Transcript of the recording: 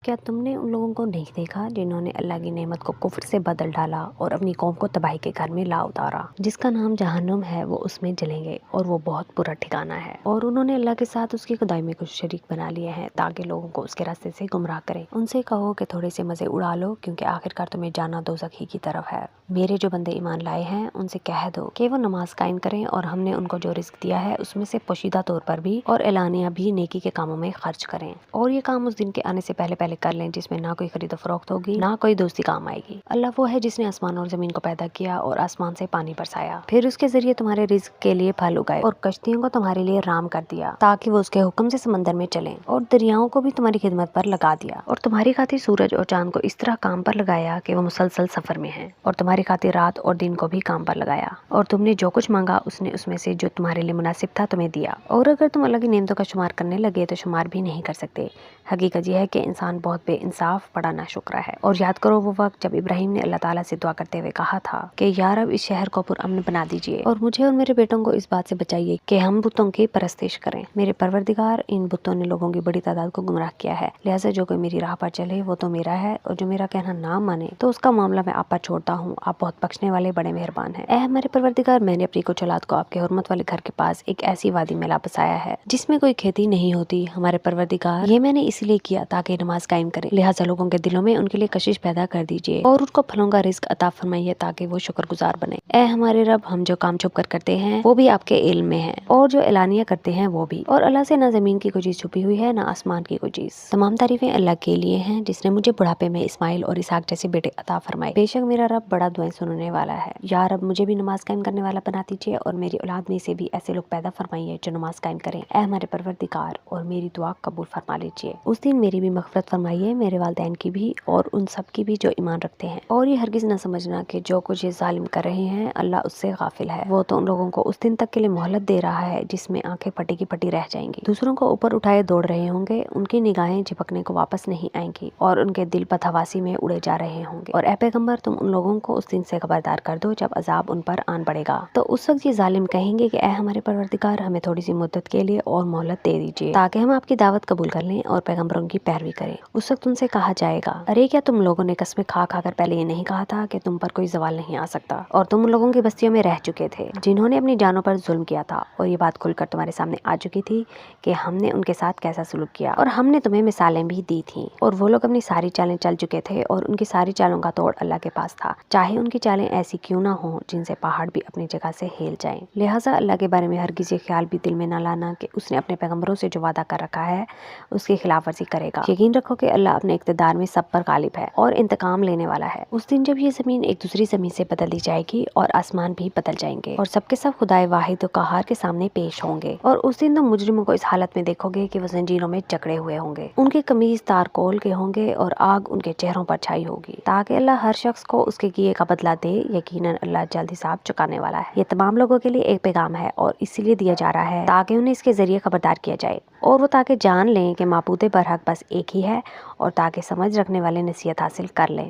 کیا تم نے ان لوگوں کو نہیں دیکھا جنہوں نے اللہ کی نعمت کو کفر سے بدل ڈالا اور اپنی قوم کو تباہی کے گھر میں لا اتارا، جس کا نام جہنم ہے؟ وہ اس میں جلیں گے اور وہ بہت برا ٹھکانہ ہے۔ اور انہوں نے اللہ کے ساتھ اس کی خدائی میں کچھ شریک بنا لیے ہیں تاکہ لوگوں کو اس کے راستے سے گمراہ کریں۔ ان سے کہو کہ تھوڑے سے مزے اڑا لو، کیونکہ آخرکار تمہیں جانا دوزخ ہی کی طرف ہے۔ میرے جو بندے ایمان لائے ہیں ان سے کہہ دو کہ وہ نماز قائم کریں، اور ہم نے ان کو جو رزق دیا ہے اس میں سے پوشیدہ طور پر بھی اور اعلانیہ بھی نیکی کے کاموں میں خرچ کریں، اور یہ کام اس دن کے آنے سے پہلے پہلے کر لیں جس میں نہ کوئی خرید و فروخت ہوگی، نہ کوئی دوستی کام آئے گی۔ اللہ وہ ہے جس نے آسمان اور زمین کو پیدا کیا اور آسمان سے پانی برسایا، پھر اس کے ذریعے تمہارے رزق کے لیے پھل اگائے اور کشتیوں کو تمہارے لیے رام کر دیا تاکہ وہ اس کے حکم سے سمندر میں چلیں، اور دریاؤں کو بھی تمہاری خدمت پر لگا دیا، اور تمہاری خاطر سورج اور چاند کو اس طرح کام پر لگایا کہ وہ مسلسل سفر میں ہیں، اور تمہاری خاطر رات اور دن کو بھی کام پر لگایا، اور تم نے جو کچھ مانگا اس نے اس میں سے جو تمہارے لیے مناسب تھا تمہیں دیا، اور اگر تم اللہ کی نعمتوں کا شمار کرنے لگے تو شمار بھی نہیں کر سکتے۔ حقیقت یہ ہے کہ انسان بہت بے انصاف، بڑا ناشکرا ہے۔ اور یاد کرو وہ وقت جب ابراہیم نے اللہ تعالیٰ سے دعا کرتے ہوئے کہا تھا کہ یا رب اس شہر کو پرامن بنا دیجیے، اور مجھے اور میرے بیٹوں کو اس بات سے بچائیے کہ ہم بتوں کی پرستش کریں۔ میرے پروردگار، ان بتوں نے لوگوں کی بڑی تعداد کو گمراہ کیا ہے، لہٰذا جو کوئی میری راہ پر چلے وہ تو میرا ہے، اور جو میرا کہنا نہ مانے تو اس کا معاملہ میں آپ پر چھوڑتا ہوں۔ آپ بہت بخشنے والے بڑے مہربان ہیں۔ اے ہمارے پروردگار، میں نے اپنی کچھ اولاد کو آپ کے حرمت والے گھر کے پاس ایک ایسی وادی میں لا بسایا ہے جس میں کوئی کھیتی نہیں ہوتی۔ ہمارے پروردگار، یہ میں نے اس لیے کیا تاکہ نماز قائم کریں، لہٰذا لوگوں کے دلوں میں ان کے لیے کشش پیدا کر دیجیے، اور ان کو پھلوں کا رزق عطا فرمائیے تاکہ وہ شکر گزار بنے۔ اے ہمارے رب، ہم جو کام چھپ کر کرتے ہیں وہ بھی آپ کے علم میں ہے، اور جو اعلانیہ کرتے ہیں وہ بھی، اور اللہ سے نہ زمین کی کوئی چیز چھپی ہوئی ہے نہ آسمان کی کوئی چیز۔ تمام تعریفیں اللہ کے لیے ہیں جس نے مجھے بڑھاپے میں اسماعیل اور اسحاق جیسے بیٹے عطا فرمائے۔ بے شک میرا رب بڑا دعائیں سننے والا ہے۔ یا رب، مجھے بھی نماز قائم کرنے والا بنا دیجیے، اور میری اولاد میں سے بھی ایسے لوگ پیدا فرمائیے جو نماز قائم کریں۔ اے ہمارے پروردگار، اور میری دعا قبول فرما لیجیے۔ اس دن میری بھی مغفرت فرمائیے، میرے والدین کی بھی، اور ان سب کی بھی جو ایمان رکھتے ہیں، اور یہ ہرگز نہ سمجھنا کہ جو کچھ یہ ظالم کر رہے ہیں اللہ اس سے غافل ہے۔ وہ تو ان لوگوں کو اس دن تک کے لیے مہلت دے رہا ہے جس میں آنکھیں پٹی کی پٹی رہ جائیں گی، دوسروں کو اوپر اٹھائے دوڑ رہے ہوں گے، ان کی نگاہیں جھپکنے کو واپس نہیں آئیں گی، اور ان کے دل بدحواسی میں اڑے جا رہے ہوں گے۔ اور اے پیغمبر، تم ان لوگوں کو اس دن سے خبردار کر دو جب عذاب ان پر آن پڑے گا، تو اس وقت یہ ظالم کہیں گے کہ اے ہمارے پروردگار، ہمیں تھوڑی سی مدت کے لیے اور مہلت دے دیجیے تاکہ ہم آپ کی دعوت قبول کر لیں اور پیغمبروں کی پیروی کریں۔ اس وقت ان سے کہا جائے گا، ارے کیا تم لوگوں نے قسمیں کھا کھا کر پہلے یہ نہیں کہا تھا کہ تم پر کوئی زوال نہیں آ سکتا، اور تم ان لوگوں کی بستیوں میں رہ چکے تھے جنہوں نے اپنی جانوں پر ظلم کیا تھا، اور یہ بات کھل کر تمہارے سامنے آ چکی تھی کہ ہم نے ان کے ساتھ کیسا سلوک کیا، اور ہم نے تمہیں مثالیں بھی دی تھیں، اور وہ لوگ اپنی ساری چالیں چل چکے تھے، اور ان کی ساری چالوں کا توڑ اللہ کے پاس تھا، چاہے ان کی چالیں ایسی کیوں نہ ہوں جن سے پہاڑ بھی اپنی جگہ سے ہل جائیں۔ لہٰذا اللہ کے بارے میں ہرگز یہ خیال بھی دل میں نہ لانا کہ اس نے اپنے پیغمبروں سے جو وعدہ کر رکھا ہے اس کی خلاف ورزی کرے گا۔ یقین رکھو کہ اللہ اپنے اقتدار میں سب پر غالب ہے اور انتقام لینے والا ہے۔ اس دن جب یہ زمین ایک دوسری زمین سے بدل دی جائے گی اور آسمان بھی بدل جائیں گے، اور سب کے سب خدائے واحد و قہار کے سامنے پیش ہوں گے، اور اس دن تم مجرموں کو اس حالت میں دیکھو گے کہ وہ زنجیروں میں جکڑے ہوئے ہوں گے، ان کے قمیض تارکول کے ہوں گے، اور آگ ان کے چہروں پر چھائی ہوگی، تاکہ اللہ ہر شخص کو اس کے کیے کا بدلہ دے۔ یقیناً اللہ جلد حساب چکانے والا ہے۔ یہ تمام لوگوں کے لیے ایک پیغام ہے، اور اسی لیے دیا جا رہا ہے تاکہ انہیں اس کے ذریعے خبردار کیا جائے، اور وہ تاکہ جان لیں کہ معبود برحق بس ایک ہی ہے، اور تاکہ سمجھ رکھنے والے نصیحت حاصل کر لیں۔